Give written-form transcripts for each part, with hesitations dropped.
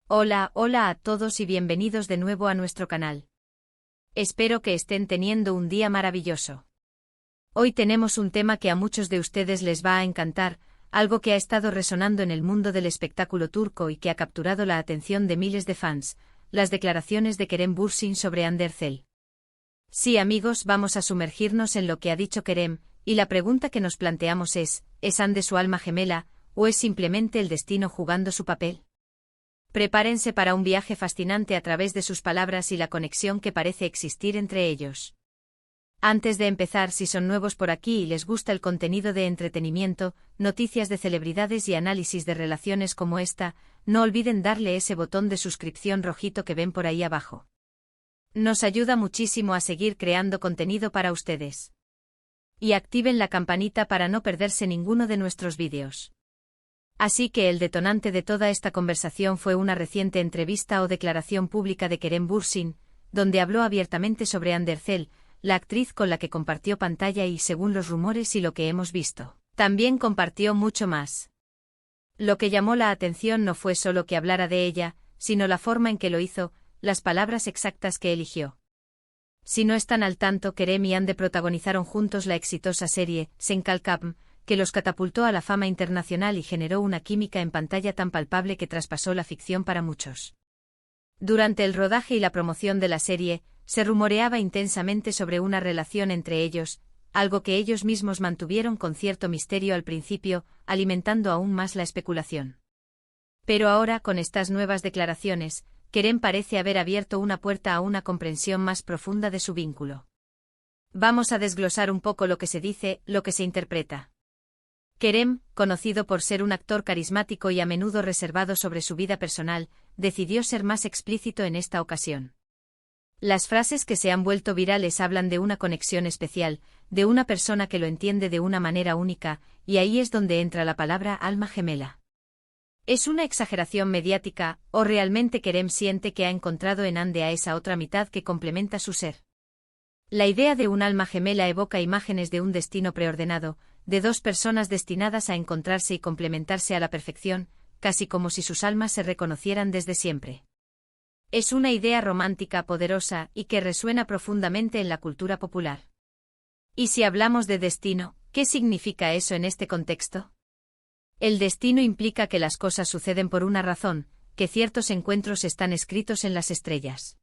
Hola, hola a todos y bienvenidos de nuevo a nuestro canal. Espero que estén teniendo un día maravilloso. Hoy tenemos un tema que a muchos de ustedes les va a encantar, algo que ha estado resonando en el mundo del espectáculo turco y que ha capturado la atención de miles de fans, las declaraciones de Kerem Bürsin sobre Hande Erçel. Sí, amigos, vamos a sumergirnos en lo que ha dicho Kerem, y la pregunta que nos planteamos ¿es Hande su alma gemela, o es simplemente el destino jugando su papel? Prepárense para un viaje fascinante a través de sus palabras y la conexión que parece existir entre ellos. Antes de empezar, si son nuevos por aquí y les gusta el contenido de entretenimiento, noticias de celebridades y análisis de relaciones como esta, no olviden darle ese botón de suscripción rojito que ven por ahí abajo. Nos ayuda muchísimo a seguir creando contenido para ustedes. Y activen la campanita para no perderse ninguno de nuestros vídeos. Así que el detonante de toda esta conversación fue una reciente entrevista o declaración pública de Kerem Bürsin, donde habló abiertamente sobre Hande Erçel, la actriz con la que compartió pantalla y, según los rumores y lo que hemos visto, también compartió mucho más. Lo que llamó la atención no fue solo que hablara de ella, sino la forma en que lo hizo, las palabras exactas que eligió. Si no están al tanto, Kerem y Hande protagonizaron juntos la exitosa serie Sen Kalkam, que los catapultó a la fama internacional y generó una química en pantalla tan palpable que traspasó la ficción para muchos. Durante el rodaje y la promoción de la serie, se rumoreaba intensamente sobre una relación entre ellos, algo que ellos mismos mantuvieron con cierto misterio al principio, alimentando aún más la especulación. Pero ahora, con estas nuevas declaraciones, Kerem parece haber abierto una puerta a una comprensión más profunda de su vínculo. Vamos a desglosar un poco lo que se dice, lo que se interpreta. Kerem, conocido por ser un actor carismático y a menudo reservado sobre su vida personal, decidió ser más explícito en esta ocasión. Las frases que se han vuelto virales hablan de una conexión especial, de una persona que lo entiende de una manera única, y ahí es donde entra la palabra alma gemela. ¿Es una exageración mediática, o realmente Kerem siente que ha encontrado en Hande a esa otra mitad que complementa su ser? La idea de un alma gemela evoca imágenes de un destino preordenado, de dos personas destinadas a encontrarse y complementarse a la perfección, casi como si sus almas se reconocieran desde siempre. Es una idea romántica poderosa y que resuena profundamente en la cultura popular. Y si hablamos de destino, ¿qué significa eso en este contexto? El destino implica que las cosas suceden por una razón, que ciertos encuentros están escritos en las estrellas.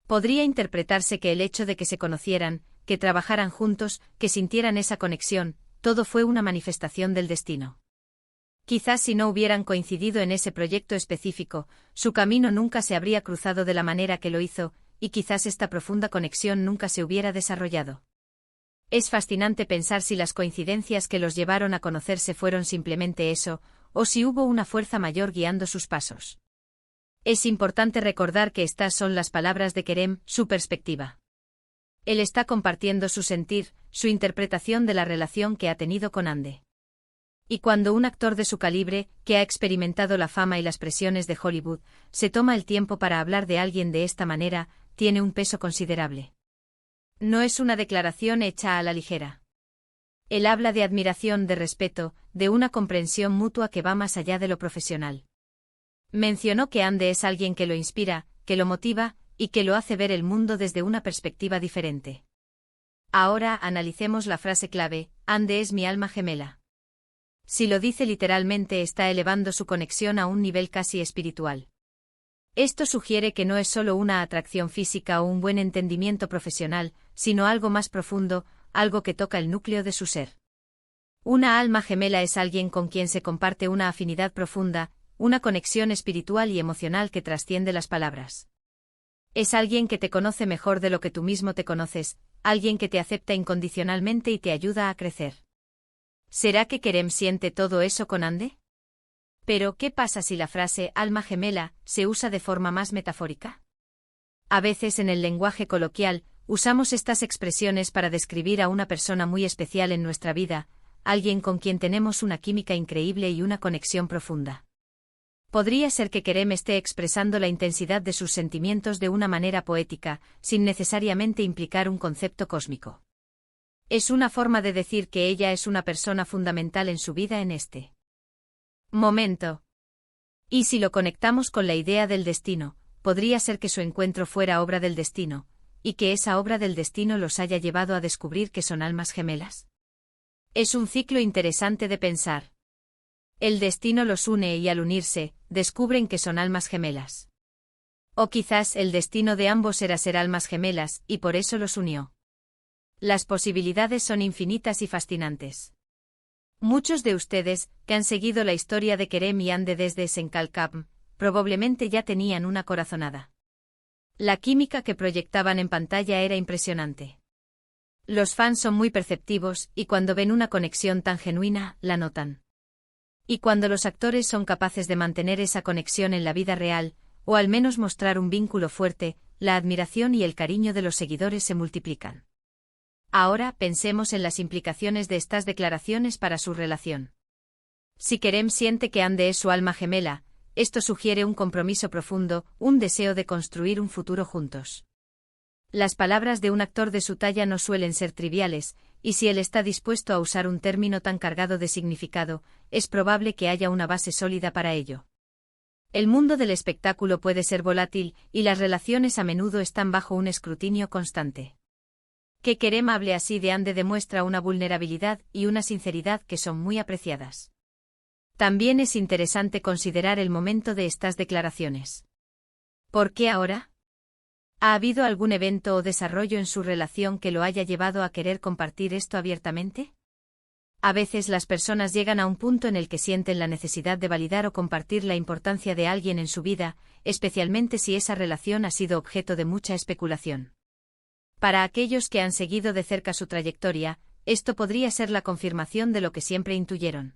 Podría interpretarse que el hecho de que se conocieran, que trabajaran juntos, que sintieran esa conexión, todo fue una manifestación del destino. Quizás si no hubieran coincidido en ese proyecto específico, su camino nunca se habría cruzado de la manera que lo hizo, y quizás esta profunda conexión nunca se hubiera desarrollado. Es fascinante pensar si las coincidencias que los llevaron a conocerse fueron simplemente eso, o si hubo una fuerza mayor guiando sus pasos. Es importante recordar que estas son las palabras de Kerem, su perspectiva. Él está compartiendo su sentir, su interpretación de la relación que ha tenido con Hande. Y cuando un actor de su calibre, que ha experimentado la fama y las presiones de Hollywood, se toma el tiempo para hablar de alguien de esta manera, tiene un peso considerable. No es una declaración hecha a la ligera. Él habla de admiración, de respeto, de una comprensión mutua que va más allá de lo profesional. Mencionó que Hande es alguien que lo inspira, que lo motiva, y que lo hace ver el mundo desde una perspectiva diferente. Ahora analicemos la frase clave, Hande es mi alma gemela. Si lo dice literalmente, está elevando su conexión a un nivel casi espiritual. Esto sugiere que no es solo una atracción física o un buen entendimiento profesional, sino algo más profundo, algo que toca el núcleo de su ser. Una alma gemela es alguien con quien se comparte una afinidad profunda, una conexión espiritual y emocional que trasciende las palabras. Es alguien que te conoce mejor de lo que tú mismo te conoces, alguien que te acepta incondicionalmente y te ayuda a crecer. ¿Será que Kerem siente todo eso con Hande? Pero, ¿qué pasa si la frase alma gemela se usa de forma más metafórica? A veces en el lenguaje coloquial, usamos estas expresiones para describir a una persona muy especial en nuestra vida, alguien con quien tenemos una química increíble y una conexión profunda. Podría ser que Kerem esté expresando la intensidad de sus sentimientos de una manera poética, sin necesariamente implicar un concepto cósmico. Es una forma de decir que ella es una persona fundamental en su vida en este momento. Y si lo conectamos con la idea del destino, podría ser que su encuentro fuera obra del destino, y que esa obra del destino los haya llevado a descubrir que son almas gemelas. Es un ciclo interesante de pensar. El destino los une y al unirse, descubren que son almas gemelas. O quizás el destino de ambos era ser almas gemelas, y por eso los unió. Las posibilidades son infinitas y fascinantes. Muchos de ustedes, que han seguido la historia de Kerem y Ande desde Senkalkam, probablemente ya tenían una corazonada. La química que proyectaban en pantalla era impresionante. Los fans son muy perceptivos, y cuando ven una conexión tan genuina, la notan. Y cuando los actores son capaces de mantener esa conexión en la vida real, o al menos mostrar un vínculo fuerte, la admiración y el cariño de los seguidores se multiplican. Ahora pensemos en las implicaciones de estas declaraciones para su relación. Si Kerem siente que Ande es su alma gemela, esto sugiere un compromiso profundo, un deseo de construir un futuro juntos. Las palabras de un actor de su talla no suelen ser triviales, y si él está dispuesto a usar un término tan cargado de significado, es probable que haya una base sólida para ello. El mundo del espectáculo puede ser volátil, y las relaciones a menudo están bajo un escrutinio constante. Que Kerem hable así de Ande demuestra una vulnerabilidad y una sinceridad que son muy apreciadas. También es interesante considerar el momento de estas declaraciones. ¿Por qué ahora? ¿Ha habido algún evento o desarrollo en su relación que lo haya llevado a querer compartir esto abiertamente? A veces las personas llegan a un punto en el que sienten la necesidad de validar o compartir la importancia de alguien en su vida, especialmente si esa relación ha sido objeto de mucha especulación. Para aquellos que han seguido de cerca su trayectoria, esto podría ser la confirmación de lo que siempre intuyeron.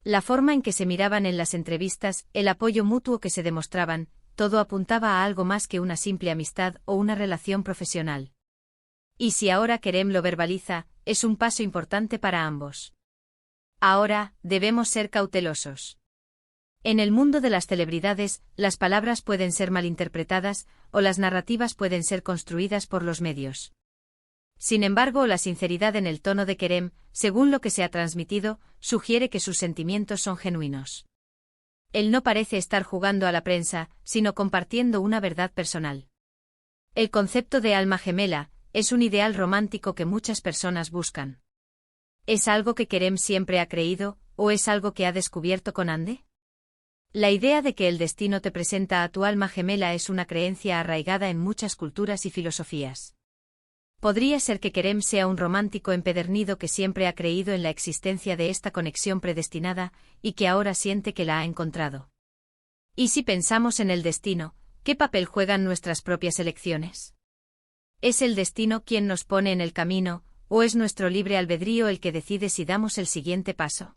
La forma en que se miraban en las entrevistas, el apoyo mutuo que se demostraban, todo apuntaba a algo más que una simple amistad o una relación profesional. Y si ahora Kerem lo verbaliza, es un paso importante para ambos. Ahora, debemos ser cautelosos. En el mundo de las celebridades, las palabras pueden ser malinterpretadas, o las narrativas pueden ser construidas por los medios. Sin embargo, la sinceridad en el tono de Kerem, según lo que se ha transmitido, sugiere que sus sentimientos son genuinos. Él no parece estar jugando a la prensa, sino compartiendo una verdad personal. El concepto de alma gemela es un ideal romántico que muchas personas buscan. ¿Es algo que Kerem siempre ha creído, o es algo que ha descubierto con Ande? La idea de que el destino te presenta a tu alma gemela es una creencia arraigada en muchas culturas y filosofías. Podría ser que Kerem sea un romántico empedernido que siempre ha creído en la existencia de esta conexión predestinada, y que ahora siente que la ha encontrado. ¿Y si pensamos en el destino, qué papel juegan nuestras propias elecciones? ¿Es el destino quien nos pone en el camino, o es nuestro libre albedrío el que decide si damos el siguiente paso?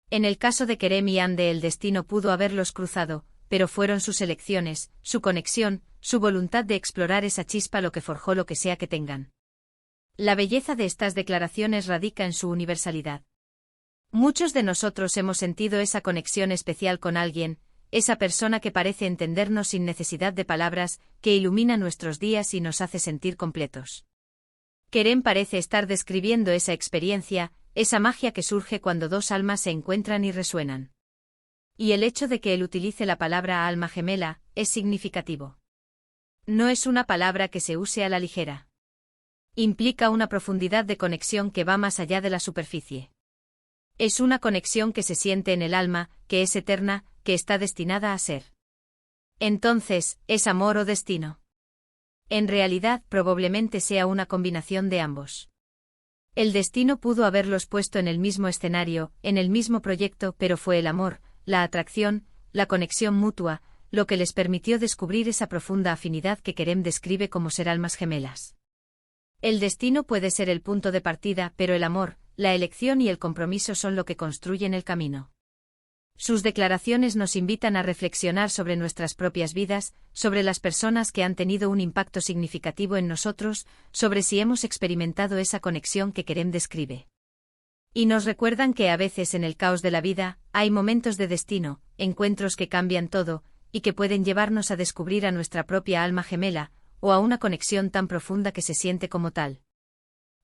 En el caso de Kerem y Ande el destino pudo haberlos cruzado, pero fueron sus elecciones, su conexión, su voluntad de explorar esa chispa lo que forjó lo que sea que tengan. La belleza de estas declaraciones radica en su universalidad. Muchos de nosotros hemos sentido esa conexión especial con alguien, esa persona que parece entendernos sin necesidad de palabras, que ilumina nuestros días y nos hace sentir completos. Kerem parece estar describiendo esa experiencia, esa magia que surge cuando dos almas se encuentran y resuenan. Y el hecho de que él utilice la palabra alma gemela es significativo. No es una palabra que se use a la ligera. Implica una profundidad de conexión que va más allá de la superficie. Es una conexión que se siente en el alma, que es eterna, que está destinada a ser. Entonces, ¿es amor o destino? En realidad, probablemente sea una combinación de ambos. El destino pudo haberlos puesto en el mismo escenario, en el mismo proyecto, pero fue el amor, la atracción, la conexión mutua, lo que les permitió descubrir esa profunda afinidad que Kerem describe como ser almas gemelas. El destino puede ser el punto de partida, pero el amor, la elección y el compromiso son lo que construyen el camino. Sus declaraciones nos invitan a reflexionar sobre nuestras propias vidas, sobre las personas que han tenido un impacto significativo en nosotros, sobre si hemos experimentado esa conexión que Kerem describe. Y nos recuerdan que a veces en el caos de la vida, hay momentos de destino, encuentros que cambian todo, y que pueden llevarnos a descubrir a nuestra propia alma gemela, o a una conexión tan profunda que se siente como tal.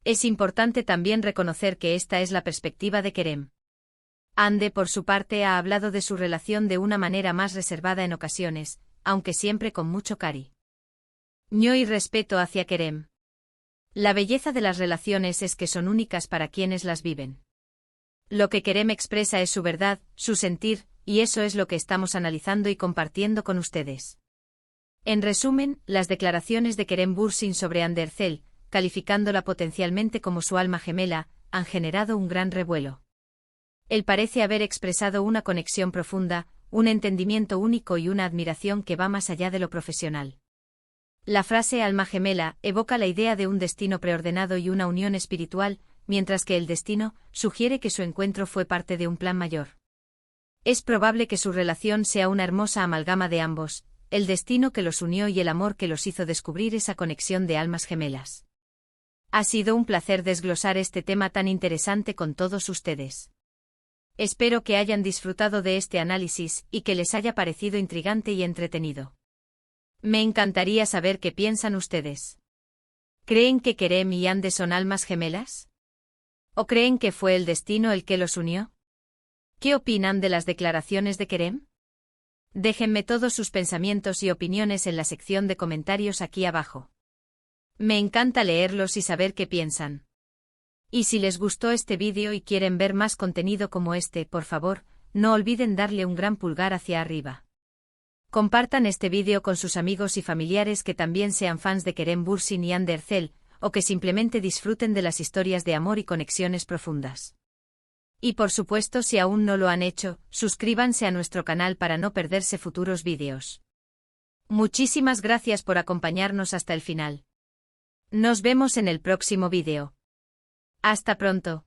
Es importante también reconocer que esta es la perspectiva de Kerem. Ande, por su parte, ha hablado de su relación de una manera más reservada en ocasiones, aunque siempre con mucho cariño y respeto hacia Kerem. La belleza de las relaciones es que son únicas para quienes las viven. Lo que Kerem expresa es su verdad, su sentir, y eso es lo que estamos analizando y compartiendo con ustedes. En resumen, las declaraciones de Kerem Bürsin sobre Andercel, calificándola potencialmente como su alma gemela, han generado un gran revuelo. Él parece haber expresado una conexión profunda, un entendimiento único y una admiración que va más allá de lo profesional. La frase alma gemela evoca la idea de un destino preordenado y una unión espiritual, mientras que el destino sugiere que su encuentro fue parte de un plan mayor. Es probable que su relación sea una hermosa amalgama de ambos, el destino que los unió y el amor que los hizo descubrir esa conexión de almas gemelas. Ha sido un placer desglosar este tema tan interesante con todos ustedes. Espero que hayan disfrutado de este análisis y que les haya parecido intrigante y entretenido. Me encantaría saber qué piensan ustedes. ¿Creen que Kerem y Ande son almas gemelas? ¿O creen que fue el destino el que los unió? ¿Qué opinan de las declaraciones de Kerem? Déjenme todos sus pensamientos y opiniones en la sección de comentarios aquí abajo. Me encanta leerlos y saber qué piensan. Y si les gustó este vídeo y quieren ver más contenido como este, por favor, no olviden darle un gran pulgar hacia arriba. Compartan este vídeo con sus amigos y familiares que también sean fans de Kerem Bürsin y Andercel, o que simplemente disfruten de las historias de amor y conexiones profundas. Y por supuesto, si aún no lo han hecho, suscríbanse a nuestro canal para no perderse futuros vídeos. Muchísimas gracias por acompañarnos hasta el final. Nos vemos en el próximo vídeo. Hasta pronto.